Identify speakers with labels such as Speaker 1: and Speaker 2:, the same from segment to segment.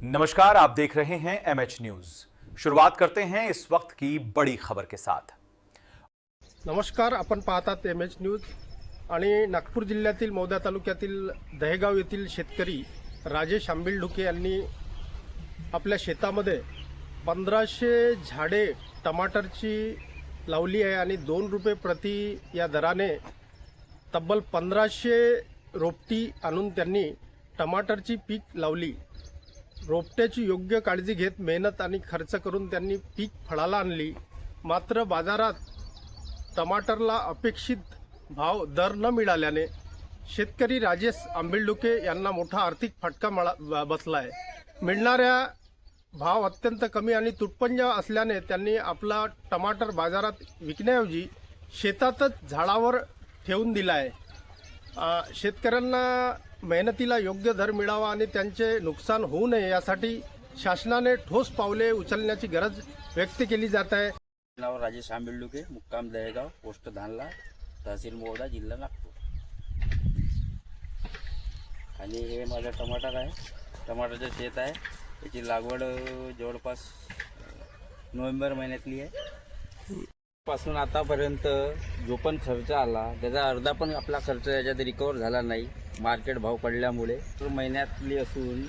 Speaker 1: नमस्कार, आप देख रहे हैं एमएच न्यूज। शुरुआत करते हैं इस वक्त की बड़ी खबर के साथ।
Speaker 2: नमस्कार, आपण पाहतात एमएच न्यूज। आणि नागपूर जिल्ह्यातील मौदा तालुक्यातील दहेगाव येथील शेतकरी राजेश आंबिलढुके यांनी आपल्या शेतामध्ये 1500 झाडे टमाटरची लावली आहे आणि 2 रुपये प्रति या दराने तब्बल 1500 रोपटी आणून त्यांनी टमाटरची पीक लावली। रोपट्याची योग्य काळजी घेत मेहनत आणि खर्च करून त्यांनी पीक फळाला आणली। मात्र बाजारात टमाटरला अपेक्षित भाव दर न मिळाल्याने शेतकरी राजेश आंबिलढुके यांना मोठा आर्थिक फटका बसला आहे। मिळणाऱ्या भाव अत्यंत कमी आणि तुटपुंजा असल्याने त्यांनी आपला टमाटर बाजारात विकण्याऐवजी शेतातच झाडावर ठेवून दिला आहे। शेतकऱ्यांना मेहनतीला योग्य दर मिळावा आणि त्यांचे नुकसान होऊ नये यासाठी शासनाने ठोस पावले उचलण्याची गरज व्यक्त केली जात आहे।
Speaker 3: नाव राजेश आंबिलढुके, मुक्काम दहेगाव, पोस्ट धानला, तहसील मौदा, जिल्हा नागपूर। आणि हे माझं टमाटर आहे, टमाटरचं शेत आहे। याची लागवड जवळपास नोव्हेंबर महिन्यातली आहे। पासून आतापर्यंत जो पण खर्च आला त्याचा अर्धा पण आपला खर्च याच्यात रिकवर झाला नाही, मार्केट भाव पडल्यामुळे। तर महिन्यातली असून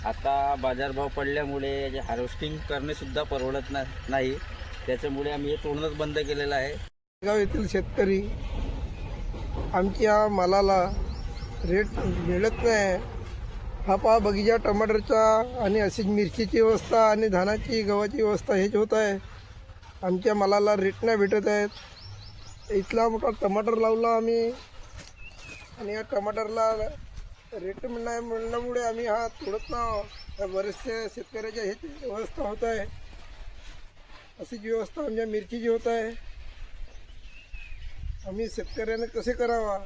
Speaker 3: आता बाजारभाव पडल्यामुळे याचे हार्वेस्टिंग करणेसुद्धा परवडत नाही। त्याच्यामुळे आम्ही हे तोडणंच बंद केलेलं आहे।
Speaker 4: गाव येथील शेतकरी आमच्या मालाला रेट मिळत नाही। हा पहा बगीचा टमाटरचा आणि अशीच मिरचीची व्यवस्था आणि धानाची गव्हाची व्यवस्था हेच होत आहे। आमच्या मालाला रेट नाही भेटत आहेत। इथला मोठा टमाटर लावला आम्ही आणि या टमाटरला रेट नाही मिळाल्यामुळे आम्ही हा तोडत ना। बरेचशा शेतकऱ्याच्या हेच व्यवस्था होत आहे। अशीच व्यवस्था आमच्या मिरचीची होत आहे। आम्ही शेतकऱ्याने कसे करावा